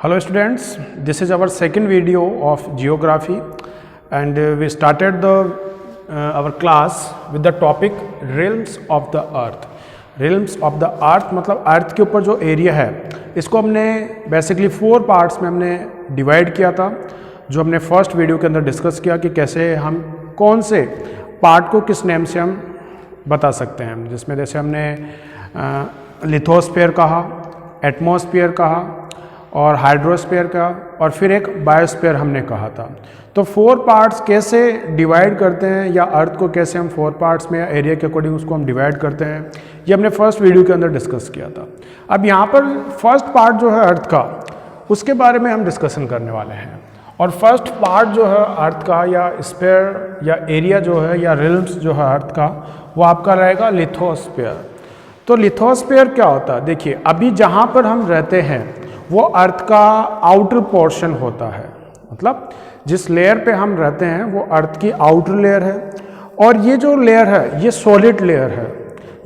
Hello students, this is our second video of geography and we started our class with the topic realms of the earth. realms of the earth मतलब अर्थ के ऊपर जो area है इसको हमने basically 4 parts में हमने divide किया था, जो हमने फर्स्ट वीडियो के अंदर डिस्कस किया कि कैसे हम कौन से पार्ट को किस नेम से हम बता सकते हैं, जिसमें जैसे हमने लिथोस्फीयर कहा, एटमॉस्फेयर कहा और हाइड्रोस्फीयर का और फिर एक बायोस्फीयर हमने कहा था। तो 4 पार्ट्स कैसे डिवाइड करते हैं या अर्थ को कैसे हम 4 पार्ट्स में या एरिया के अकॉर्डिंग उसको हम डिवाइड करते हैं, ये हमने फर्स्ट वीडियो के अंदर डिस्कस किया था। अब यहाँ पर फर्स्ट पार्ट जो है अर्थ का, उसके बारे में हम डिस्कशन करने वाले हैं। और फर्स्ट पार्ट जो है अर्थ का या स्फीयर या एरिया जो है या रिल्म्स जो है अर्थ का, वो आपका रहेगा लिथोस्फीयर। तो लिथोस्फीयर क्या होता है? देखिए, अभी जहाँ पर हम रहते हैं वो अर्थ का आउटर पोर्शन होता है, मतलब जिस लेयर पे हम रहते हैं वो अर्थ की आउटर लेयर है। और ये जो लेयर है ये सॉलिड लेयर है,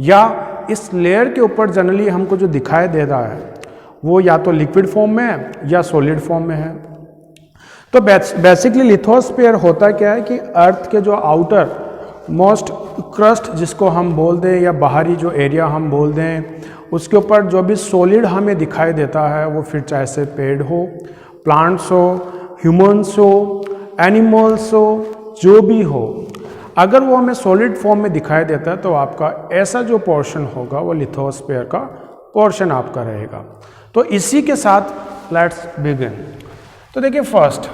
या इस लेयर के ऊपर जनरली हमको जो दिखाई दे रहा है वो या तो लिक्विड फॉर्म में है या सॉलिड फॉर्म में है। तो बेसिकली लिथोस्फीयर होता क्या है कि अर्थ के जो आउटर मोस्ट क्रस्ट जिसको हम बोल दें या बाहरी जो एरिया हम बोल दें, उसके ऊपर जो भी सॉलिड हमें दिखाई देता है, वो फिर चाहे से पेड़ हो, प्लांट्स हो, ह्यूमन्स हो, एनिमल्स हो, जो भी हो, अगर वो हमें सॉलिड फॉर्म में दिखाई देता है तो आपका ऐसा जो पोर्शन होगा वो लिथोस्फीयर का पोर्शन आपका रहेगा। तो इसी के साथ लेट्स बिगिन। तो देखिए, first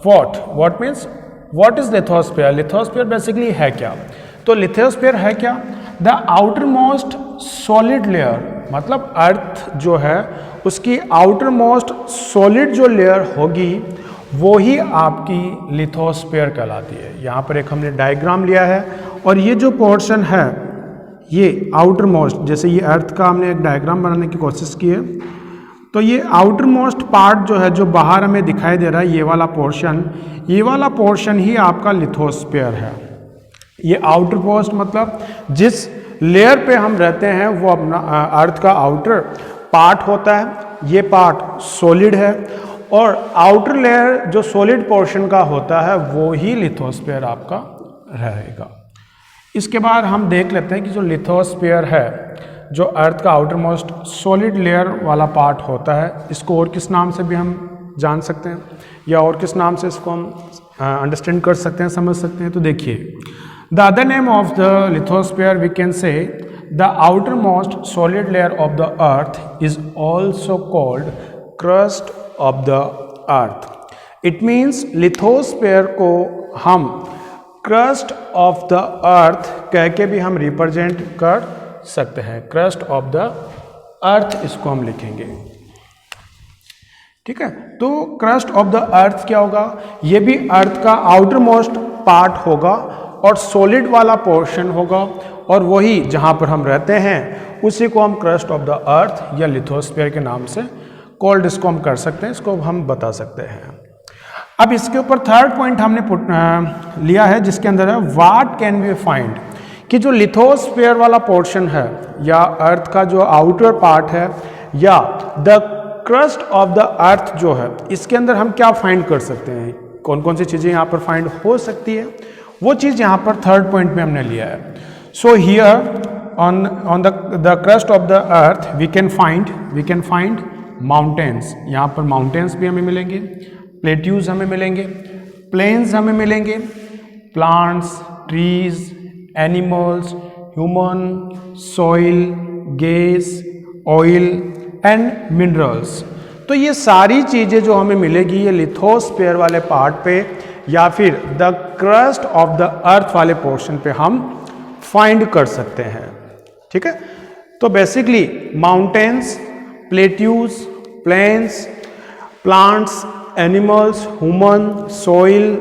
what means what is lithosphere? Lithosphere basically है क्या? तो लिथोस्फीयर है क्या? The outermost solid layer, मतलब अर्थ जो है उसकी आउटर मोस्ट सॉलिड जो लेयर होगी वो ही आपकी लिथोस्फीयर कहलाती है। यहाँ पर एक हमने डायग्राम लिया है और ये जो पोर्शन है ये आउटर मोस्ट, जैसे ये अर्थ का हमने एक डायग्राम बनाने की कोशिश की है, तो ये आउटर मोस्ट पार्ट जो है जो बाहर हमें दिखाई दे रहा है, ये वाला पोर्शन ही आपका लिथोस्फीयर है। ये आउटर मोस्ट मतलब जिस लेयर पे हम रहते हैं वो अपना अर्थ का आउटर पार्ट होता है, ये पार्ट सॉलिड है और आउटर लेयर जो सॉलिड पोर्शन का होता है वो ही लिथोस्फीयर आपका रहेगा। इसके बाद हम देख लेते हैं कि जो लिथोस्फीयर है, जो अर्थ का आउटर मोस्ट सॉलिड लेयर वाला पार्ट होता है, इसको और किस नाम से भी हम जान सकते हैं या और किस नाम से इसको हम अंडरस्टैंड कर सकते हैं, समझ सकते हैं। तो देखिए, the other name of the lithosphere we can say the outermost solid layer of the earth is also called crust of the earth. It means lithosphere को हम क्रस्ट ऑफ द अर्थ कह के भी हम रिप्रेजेंट कर सकते हैं। Crust of the अर्थ इसको हम लिखेंगे, ठीक है। तो क्रस्ट ऑफ द अर्थ क्या होगा? ये भी अर्थ का आउटर मोस्ट पार्ट होगा और सॉलिड वाला पोर्शन होगा, और वही जहां पर हम रहते हैं उसी को हम क्रस्ट ऑफ द अर्थ या लिथोस्फीयर के नाम से कॉल्ड इसको हम कर सकते हैं, इसको हम बता सकते हैं। अब इसके ऊपर थर्ड पॉइंट हमने लिया है जिसके अंदर है व्हाट कैन वी फाइंड, कि जो लिथोस्फीयर वाला पोर्शन है या अर्थ का जो आउटर पार्ट है या द क्रस्ट ऑफ द अर्थ जो है, इसके अंदर हम क्या फाइंड कर सकते हैं, कौन कौन सी चीज़ें यहाँ पर फाइंड हो सकती है, वो चीज़ यहाँ पर थर्ड पॉइंट में हमने लिया है। So here on the crust of the earth we can find mountains. यहाँ पर माउंटेन्स भी हमें मिलेंगे, प्लेट्यूज हमें मिलेंगे, प्लेन्स हमें मिलेंगे, plants, trees, animals, human, soil, gas, oil and minerals. तो ये सारी चीज़ें जो हमें मिलेगी ये लिथोस्फीयर वाले पार्ट पे या फिर द क्रस्ट ऑफ द अर्थ वाले पोर्शन पे हम फाइंड कर सकते हैं, ठीक है। तो basically mountains, plateaus, plains, plants, animals, human, soil,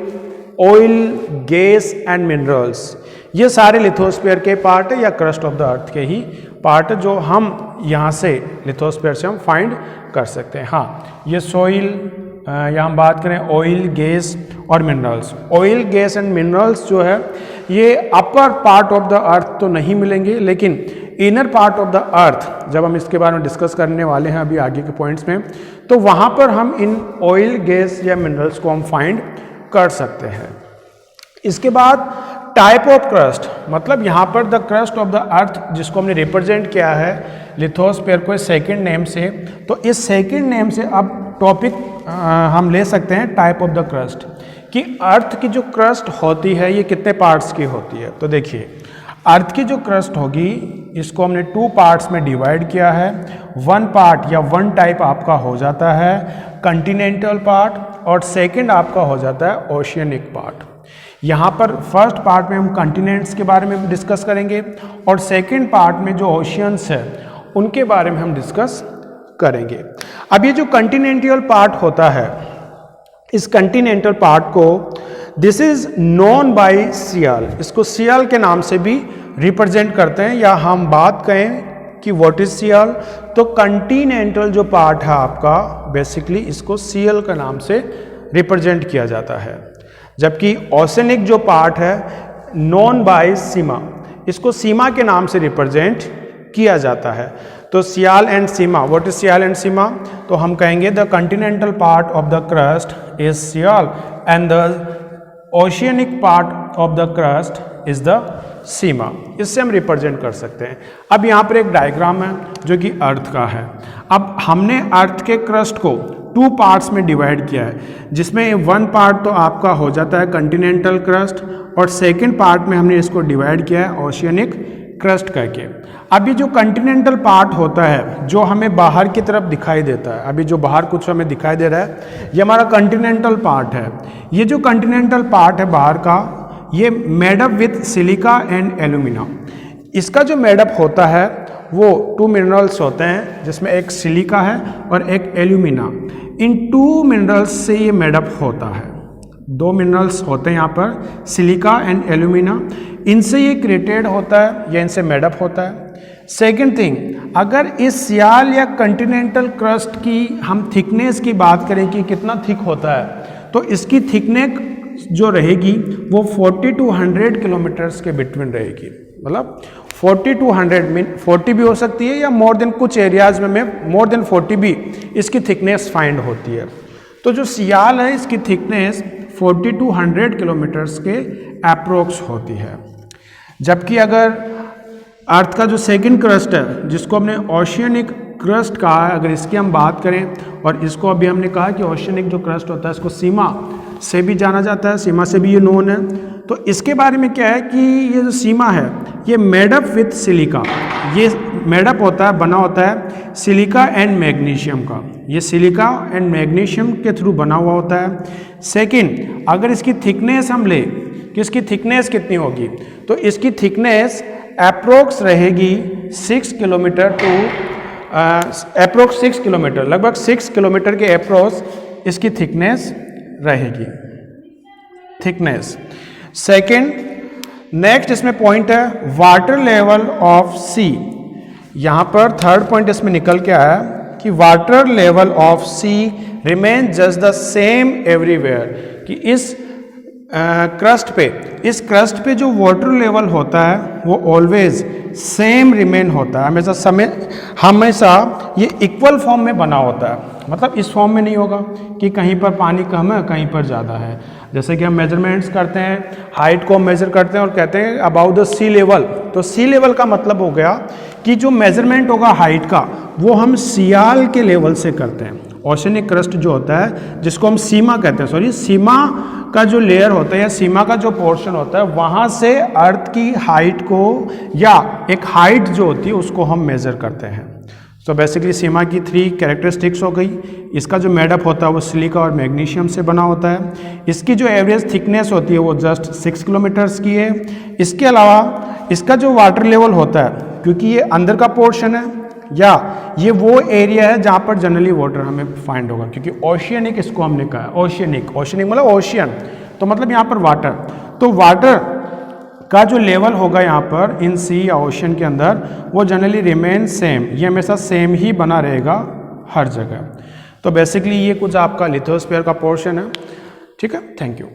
oil, gas and minerals, ये सारे लिथोस्फीयर के पार्ट है या क्रस्ट ऑफ द अर्थ के ही पार्ट है जो हम यहाँ से लिथोस्फीयर से हम फाइंड कर सकते हैं। हाँ, ये सॉइल या हम बात करें ऑयल, गैस और minerals. Oil, gas and minerals जो है ये अपर पार्ट ऑफ द अर्थ तो नहीं मिलेंगे, लेकिन इनर पार्ट ऑफ द अर्थ, जब हम इसके बारे में डिस्कस करने वाले हैं अभी आगे के पॉइंट्स में, तो वहाँ पर हम इन ऑयल, गैस या मिनरल्स को हम फाइंड कर सकते हैं। इसके बाद टाइप ऑफ क्रस्ट, मतलब यहाँ पर द क्रस्ट ऑफ द अर्थ जिसको हमने रिप्रेजेंट किया है लिथोस्फीयर को सेकंड नेम से, तो इस सेकंड नेम से अब टॉपिक हम ले सकते हैं टाइप ऑफ द क्रस्ट, कि अर्थ की जो क्रस्ट होती है ये कितने पार्ट्स की होती है। तो देखिए अर्थ की जो क्रस्ट होगी इसको हमने 2 पार्ट्स में डिवाइड किया है। 1 पार्ट या 1 टाइप आपका हो जाता है कंटिनेंटल पार्ट, और सेकंड आपका हो जाता है ओशियनिक पार्ट। यहाँ पर फर्स्ट पार्ट में हम कंटिनेंट्स के बारे में डिस्कस करेंगे, और सेकंड पार्ट में जो ओशियंस है उनके बारे में हम डिस्कस करेंगे। अब ये जो कंटिनेंटल पार्ट होता है, इस कंटिनेंटल पार्ट को दिस इज नोन बाय सियाल, इसको सियाल के नाम से भी रिप्रेजेंट करते हैं, या हम बात कहें कि व्हाट इज सियाल, तो कंटिनेंटल जो पार्ट है आपका बेसिकली इसको सियाल के नाम से रिप्रेजेंट किया जाता है। जबकि ओशनिक जो पार्ट है नोन बाय सीमा, इसको सीमा के नाम से रिप्रेजेंट किया जाता है। तो sial and sima, what is sial and sima, तो हम कहेंगे the continental part of the crust is sial and the oceanic part of the crust is the sima. इससे हम रिप्रेजेंट कर सकते हैं। अब यहाँ पर एक डायग्राम है जो कि अर्थ का है। अब हमने अर्थ के क्रस्ट को 2 पार्ट्स में डिवाइड किया है, जिसमें 1 पार्ट तो आपका हो जाता है कंटिनेंटल क्रस्ट, और सेकंड पार्ट में हमने इसको डिवाइड किया है ओशियनिक क्रस्ट करके। अभी जो कंटिनेंटल पार्ट होता है जो हमें बाहर की तरफ दिखाई देता है, अभी जो बाहर कुछ हमें दिखाई दे रहा है ये हमारा कंटिनेंटल पार्ट है। ये जो कंटिनेंटल पार्ट है बाहर का, ये made up with silica and alumina. इसका जो मेडअप होता है वो 2 मिनरल्स होते हैं, जिसमें एक सिलिका है और एक एल्यूमिना। इन 2 मिनरल्स से ये मेडअप होता है। 2 मिनरल्स होते हैं यहाँ पर, सिलिका एंड एल्यूमिना, इनसे ये क्रिएटेड होता है या इनसे मेडअप होता है। सेकेंड थिंग, अगर इस सियाल या कंटिनेंटल क्रस्ट की हम थिकनेस की बात करें कि कितना थिक होता है, तो इसकी थिकनेस जो रहेगी वो 40 to 100 किलोमीटर्स के बिटवीन रहेगी। मतलब 40 to 100 मीन 40 भी हो सकती है, या मोर देन कुछ एरियाज में मोर देन 40 भी इसकी थिकनेस फाइंड होती है। तो जो सियाल है इसकी थिकनेस 40 to 100 किलोमीटर्स के अप्रोक्स होती है। जबकि अगर अर्थ का जो सेकंड क्रस्ट है जिसको हमने ओशियनिक क्रस्ट कहा है, अगर इसकी हम बात करें, और इसको अभी हमने कहा कि ओशियनिक जो क्रस्ट होता है इसको सीमा से भी जाना जाता है, सीमा से भी ये नोन है। तो इसके बारे में क्या है कि ये जो सीमा है ये मेडअप विथ सिलिका, ये मेडअप होता है, बना होता है सिलिका एंड मैग्नीशियम का। ये सिलिका एंड मैग्नीशियम के थ्रू बना हुआ होता है। सेकंड, अगर इसकी थिकनेस हम ले कि इसकी थिकनेस कितनी होगी, तो इसकी थिकनेस अप्रोक्स रहेगी 6 किलोमीटर टू अप्रोक्स 6 किलोमीटर, लगभग 6 किलोमीटर के अप्रोक्स इसकी थिकनेस रहेगी। थिकनेस सेकंड, नेक्स्ट इसमें पॉइंट है वाटर लेवल ऑफ सी। यहाँ पर थर्ड पॉइंट इसमें निकल के आया कि water level of sea remain just the same everywhere, कि इस इस क्रस्ट पे जो वाटर लेवल होता है वो ऑलवेज सेम रिमेन होता है, हमेशा ये इक्वल फॉर्म में बना होता है। मतलब इस फॉर्म में नहीं होगा कि कहीं पर पानी कम है कहीं पर ज़्यादा है। जैसे कि हम मेजरमेंट्स करते हैं, हाइट को हम मेजर करते हैं और कहते हैं अबाउट द सी लेवल, तो सी लेवल का मतलब हो गया कि जो मेजरमेंट होगा हाइट का वो हम सियाल के लेवल से करते हैं। ओशनिक क्रस्ट जो होता है जिसको हम सीमा कहते हैं, सीमा का जो लेयर होता है या सीमा का जो पोर्शन होता है वहाँ से अर्थ की हाइट को या एक हाइट जो होती है उसको हम मेज़र करते हैं। तो बेसिकली सीमा की 3 कैरेक्टरिस्टिक्स हो गई। इसका जो मेडअप होता है वो सिलिका और मैग्नीशियम से बना होता है। इसकी जो एवरेज थिकनेस होती है वो जस्ट 6 किलोमीटर्स की है। इसके अलावा इसका जो वाटर लेवल होता है, क्योंकि ये अंदर का पोर्शन है या ये वो एरिया है जहाँ पर जनरली वाटर हमें फाइंड होगा, क्योंकि ओशियनिक इसको हमने कहा है। ओशियनिक मतलब ओशियन, तो मतलब यहाँ पर वाटर, तो वाटर का जो लेवल होगा यहाँ पर इन सी या ओशियन के अंदर वो जनरली रिमेन सेम, ये हमेशा सेम ही बना रहेगा हर जगह। तो बेसिकली ये कुछ आपका लिथोस्फीयर का पोर्शन है। ठीक है, थैंक यू।